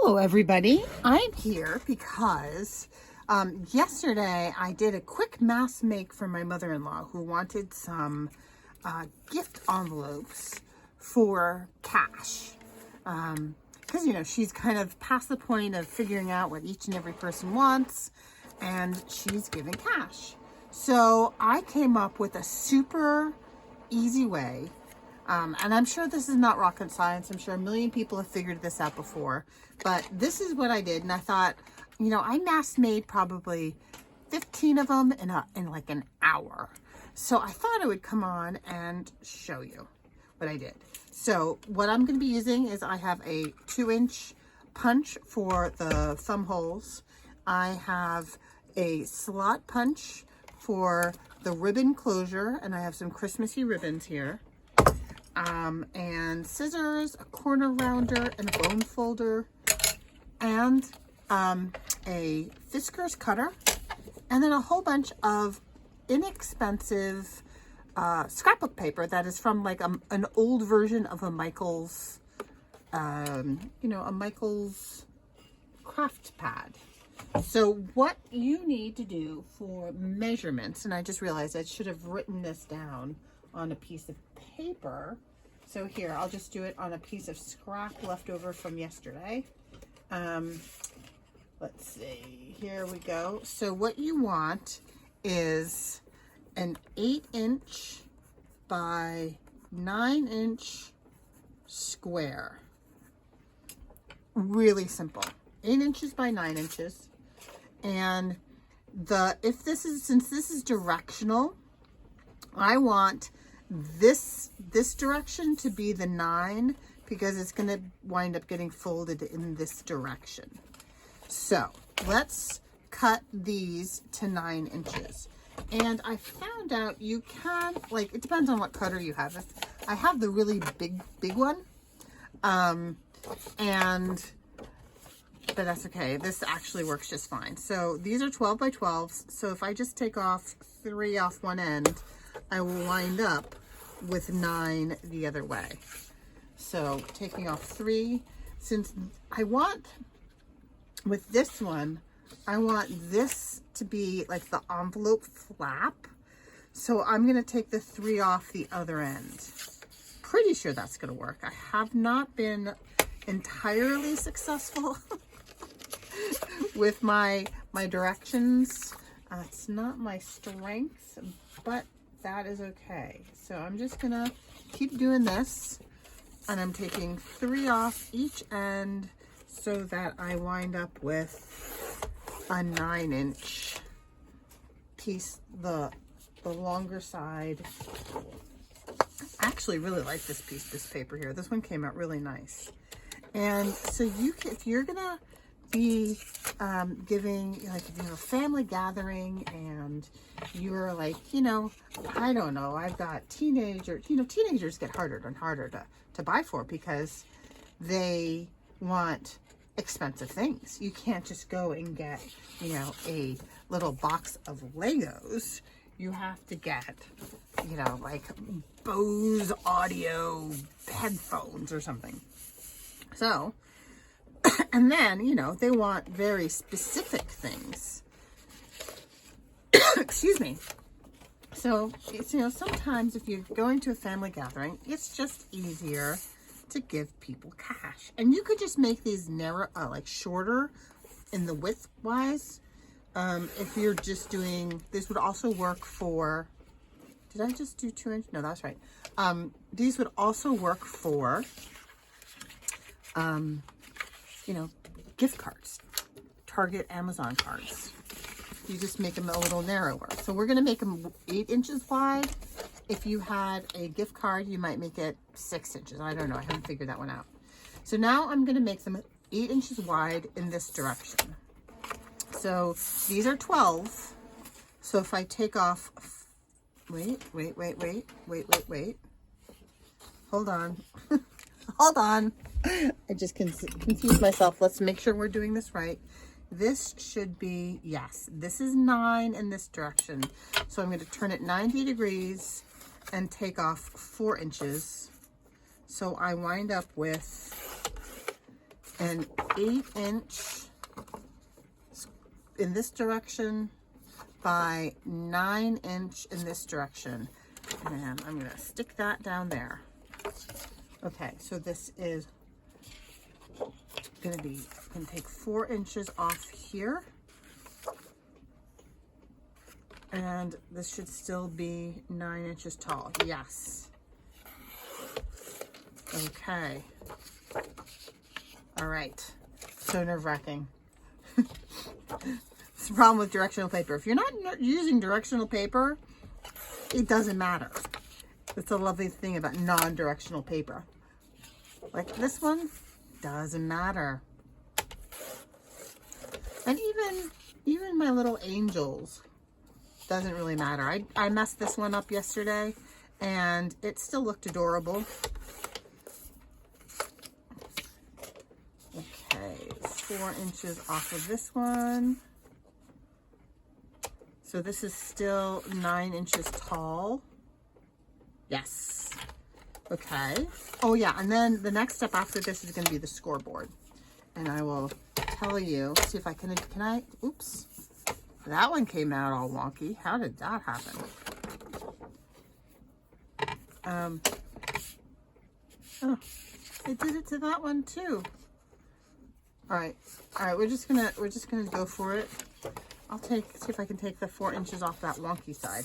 Hello everybody, I'm here because yesterday I did a quick mass make for my mother-in-law who wanted some gift envelopes for cash. Because you know, she's kind of past the point of figuring out what each and every person wants, and she's giving cash. So I came up with a super easy way. And I'm sure this is not rocket science. I'm sure a million people have figured this out before. But this is what I did. And I thought, you know, I mass made probably 15 of them in like an hour. So I thought I would come on and show you what I did. So what I'm going to be using is I have a 2-inch punch for the thumb holes. I have a slot punch for the ribbon closure. And I have some Christmassy ribbons here. And scissors, a corner rounder, and a bone folder, and a Fisker's cutter, and then a whole bunch of inexpensive scrapbook paper that is from like an old version of a Michael's, you know, a Michael's craft pad. So what you need to do for measurements, and I just realized I should have written this down on a piece of paper. So here, I'll just do it on a piece of scrap left over from yesterday. Let's see, here we go. So what you want is an 8-inch by 9-inch square. Really simple. 8 inches by 9 inches. And since this is directional, I want this direction to be the 9 because it's going to wind up getting folded in this direction. So let's cut these to 9 inches. And I found out you can, like, it depends on what cutter you have. I have the really big one, but that's okay. This actually works just fine. So these are 12 by 12s. So if I just take off 3 off one end, I will wind up with 9 the other way. So taking off 3, since I want, with this one, I want this to be like the envelope flap. So I'm going to take the 3 off the other end. Pretty sure that's going to work. I have not been entirely successful with my directions. It's not my strength, but that is okay. So I'm just gonna keep doing this, and I'm taking 3 off each end so that I wind up with a 9-inch piece, the longer side. I actually really like this paper here. This one came out really nice. And so if you're gonna be giving, like, if you have a family gathering and you're like, you know, I don't know, I've got teenagers, you know, teenagers get harder and harder to buy for because they want expensive things. You can't just go and get, you know, a little box of Legos. You have to get, you know, like Bose audio headphones or something. So, and then, you know, they want very specific things. Excuse me. So, it's, you know, sometimes if you're going to a family gathering, it's just easier to give people cash. And you could just make these narrow, like shorter in the width wise. If you're just doing, this would also work for, did I just do 2 inch? No, that's right. These would also work for, you know, gift cards, Target, Amazon cards. You just make them a little narrower. So we're going to make them 8 inches wide. If you had a gift card, you might make it 6 inches. I don't know. I haven't figured that one out. So now I'm going to make them 8 inches wide in this direction. So these are 12. So if I take off, wait. Hold on. Hold on. I just confused myself. Let's make sure we're doing this right. This should be, yes, this is 9 in this direction. So I'm going to turn it 90 degrees and take off 4 inches. So I wind up with an 8-inch in this direction by 9-inch in this direction. And I'm going to stick that down there. Okay, so this is going to take 4 inches off here. And this should still be 9 inches tall. Yes. Okay. All right. So nerve-wracking. It's the problem with directional paper. If you're not using directional paper, it doesn't matter. That's a lovely thing about non-directional paper. Like this one, doesn't matter. And even my little angels, doesn't really matter. I messed this one up yesterday and it still looked adorable. Okay, 4 inches off of this one. So this is still 9 inches tall. Yes. Okay. Oh yeah, and then the next step after this is going to be the scoreboard. And I will tell you, see if I can I, oops. That one came out all wonky. How did that happen? Oh, it did it to that one too. All right, we're just gonna go for it. See if I can take the 4 inches off that wonky side.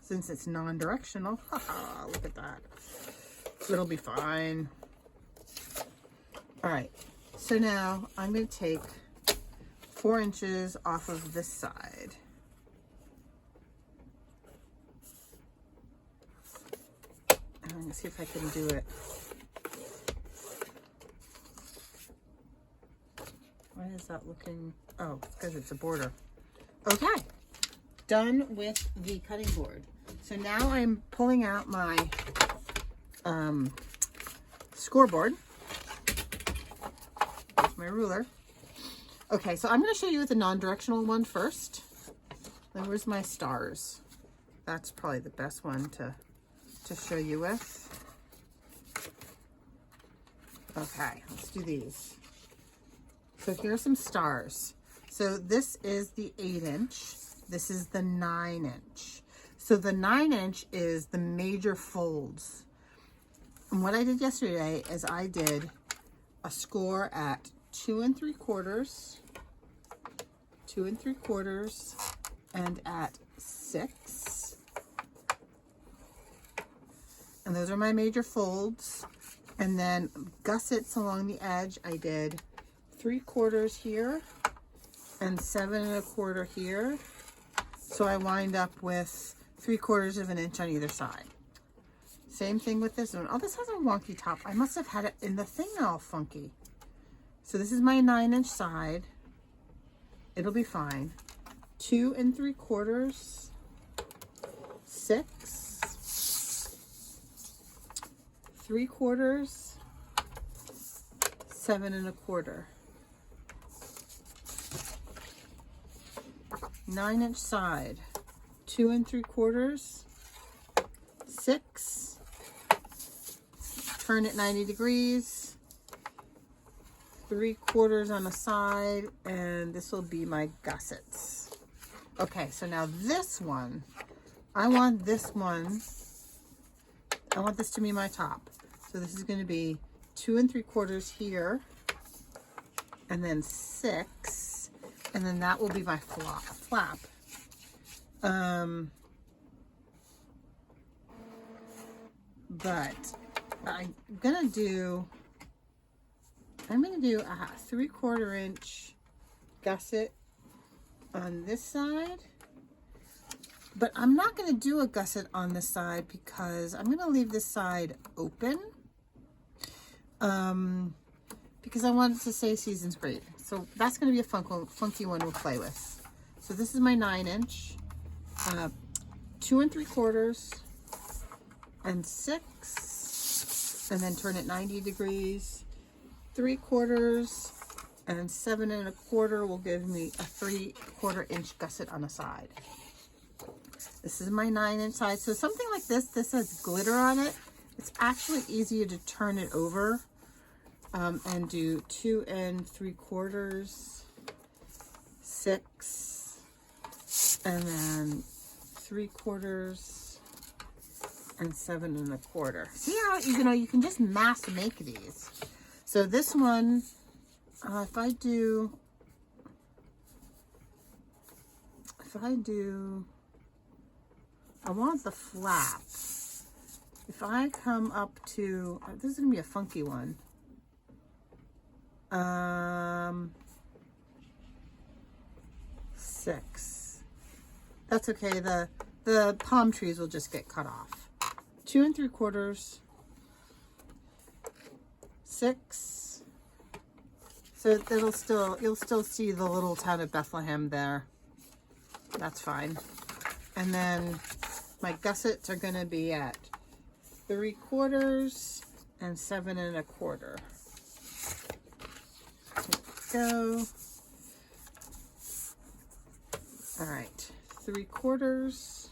Since it's non-directional. Haha, look at that. It'll be fine. All right, so now I'm gonna take 4 inches off of this side. And I'm gonna see if I can do it. Why is that looking? Oh, because it's a border. Okay, done with the cutting board. So now I'm pulling out my scoreboard. There's my ruler. Okay, so I'm going to show you with the non-directional one first. Then where's my stars? That's probably the best one to show you with. Okay, let's do these. So here are some stars. So this is the 8-inch. This is the 9-inch. So the 9-inch is the major folds. And what I did yesterday is I did a score at 2 3/4, 2 3/4, and at 6. And those are my major folds. And then gussets along the edge, I did 3/4 here and 7 1/4 here. So I wind up with 3/4 of an inch on either side. Same thing with this one. Oh, this has a wonky top. I must have had it in the thing all funky. So this is my 9-inch side. It'll be fine. 2 3/4, 6, 3/4, 7 1/4. 9-inch side, 2 3/4, 6, turn it 90 degrees, 3/4 on the side, and this will be my gussets. Okay, so now this one, I want this to be my top. So this is going to be 2 3/4 here, and then 6, and then that will be my flap. But I'm gonna do a 3/4 inch gusset on this side, but I'm not going to do a gusset on this side because I'm going to leave this side open because I want it to say Season's Great. So that's going to be a funky one we'll play with. So this is my 9-inch, 2 3/4 and 6, and then turn it 90 degrees. 3/4 and 7 1/4 will give me a 3/4 inch gusset on the side. This is my 9-inch side. So something like this has glitter on it. It's actually easier to turn it over and do 2 3/4, 6, and then 3/4, and 7 1/4. See how, you can just mass make these. So this one, if I want the flap. If I come up to, this is going to be a funky one. 6. That's okay. The palm trees will just get cut off. 2 3/4, 6. So you'll still see the little town of Bethlehem there. That's fine. And then my gussets are going to be at 3/4 and 7 1/4. Go. All right, 3/4.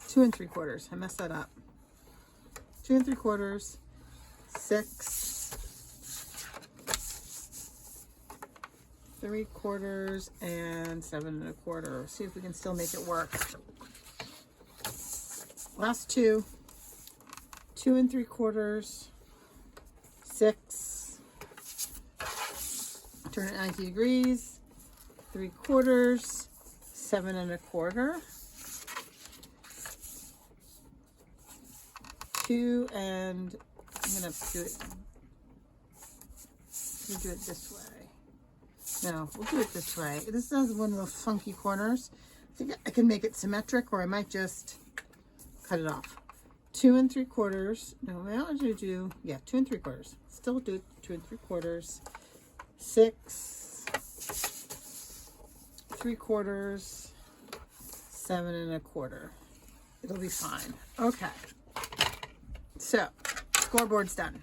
2 3/4. I messed that up. 2 3/4, 6, 3/4, and 7 1/4. See if we can still make it work. Last two. 2 3/4, 6. Turn it 90 degrees. 3/4, 7 1/4. 2, and I'm gonna do it. We'll do it this way. No, we'll do it this way. This has one of those funky corners. I think I can make it symmetric, or I might just cut it off. 2 3/4. No, I want to do, 2 3/4. Still do 2 3/4. 6, 3/4, 7 1/4. It'll be fine. Okay. So, scoreboard's done.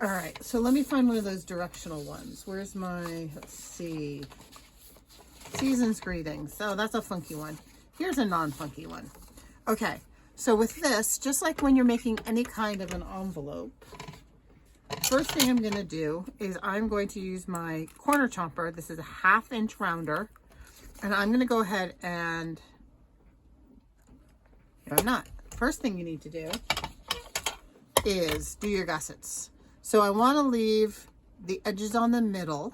All right, so let me find one of those directional ones. Where's my, let's see, season's greetings. Oh, that's a funky one. Here's a non-funky one. Okay, so with this, just like when you're making any kind of an envelope, first thing I'm going to do is I'm going to use my corner chomper. This is a 1/2 inch rounder, and I'm going to go ahead and, no, I'm not. First thing you need to do is do your gussets. So I want to leave the edges on the middle,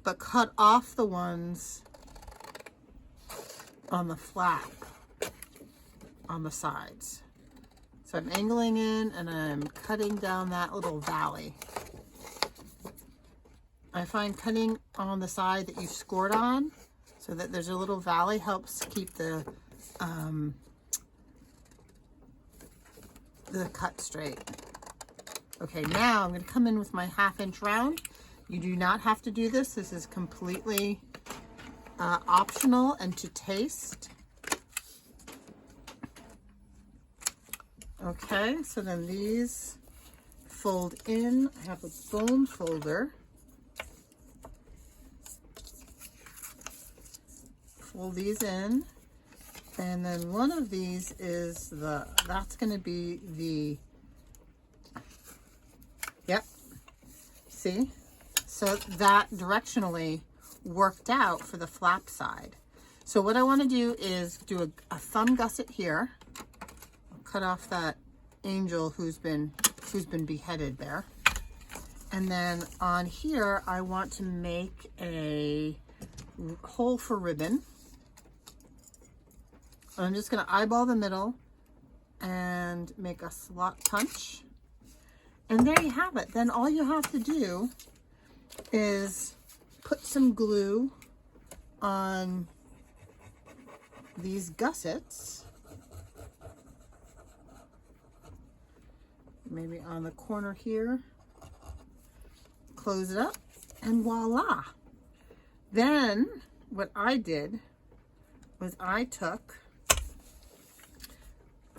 but cut off the ones on the flap on the sides. So I'm angling in and I'm cutting down that little valley. I find cutting on the side that you've scored on, so that there's a little valley, helps keep the cut straight. Okay, now I'm going to come in with my 1/2 inch round. You do not have to do this. This is completely optional and to taste. Okay, so then these fold in. I have a bone folder. Fold these in. And then one of these is that's going to be the, yep, see? So that directionally worked out for the flap side. So what I want to do is do a thumb gusset here. I'll cut off that angel who's been beheaded there. And then on here, I want to make a hole for ribbon. I'm just going to eyeball the middle and make a slot punch. And there you have it. Then all you have to do is put some glue on these gussets. Maybe on the corner here. Close it up and voila. Then what I did was I took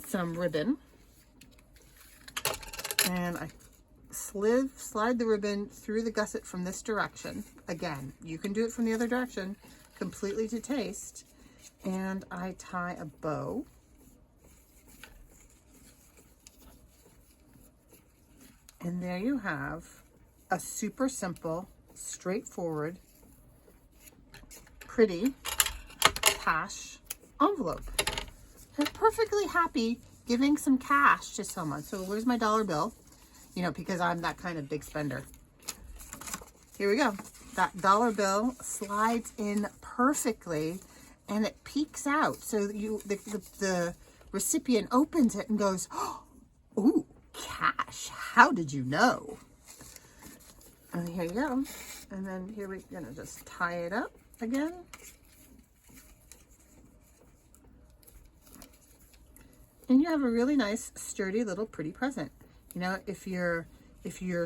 some ribbon and I slide the ribbon through the gusset from this direction. Again, you can do it from the other direction, completely to taste. And I tie a bow. And there you have a super simple, straightforward, pretty cash envelope. I'm perfectly happy giving some cash to someone. So where's my dollar bill? You know, because I'm that kind of big spender. Here we go. That dollar bill slides in perfectly and it peeks out. So the recipient opens it and goes, oh, ooh, cash. How did you know? And here you go. And then here we're gonna just tie it up again. And you have a really nice, sturdy little pretty present. You know, if you're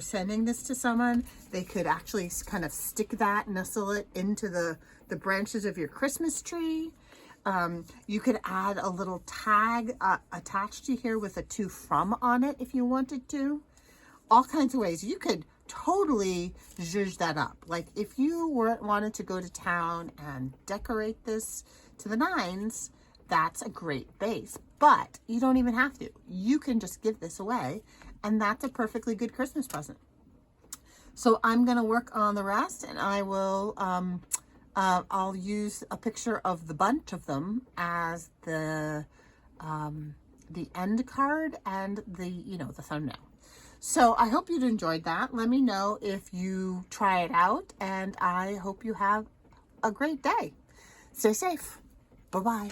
sending this to someone, they could actually kind of stick that, nestle it into the branches of your Christmas tree. You could add a little tag attached to here with a to from on it if you wanted to. All kinds of ways. You could totally zhuzh that up. Like if you wanted to go to town and decorate this to the nines, that's a great base. But you don't even have to. You can just give this away, and that's a perfectly good Christmas present. So I'm going to work on the rest, and I will, I'll use a picture of the bunch of them as the end card and the thumbnail. So I hope you'd enjoyed that. Let me know if you try it out, and I hope you have a great day. Stay safe. Bye-bye.